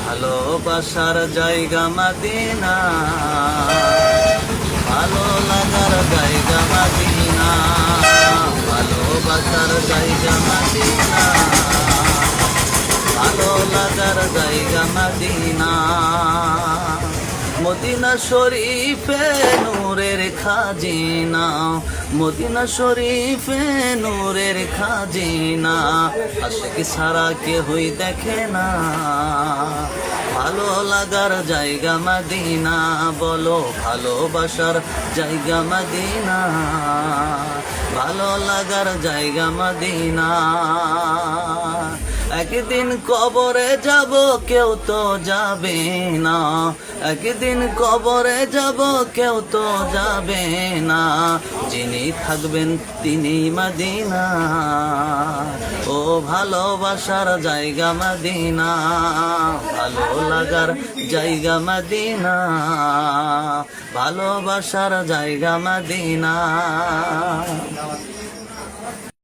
ভালোবাসার জায়গা মদিনা, ভালো লাগার জায়গা মদিনা, ভালোবাসার জায়গা মদিনা, ভালো লাগার জায়গা মদিনা। মদিনা শরীফে নূরের খাজিনা, মদিনা শরীফে নূরের খাজিনা, আশিক ছাড়া কেহই দেখে না। ভালো লাগার জায়গা মদিনা, বলো ভালোবাসার জায়গা মদিনা, ভালো লাগার জায়গা মদিনা। একদিন কবরে যাব কেউ তো যাবে না, একদিন কবরে যাব কেউ তো যাবে না, যিনি থাকবেন তিনি মদিনা। ও ভালোবাসার জায়গা মদিনা, ভালো লাগার জায়গা মদিনা, ভালোবাসার জায়গা মদিনা।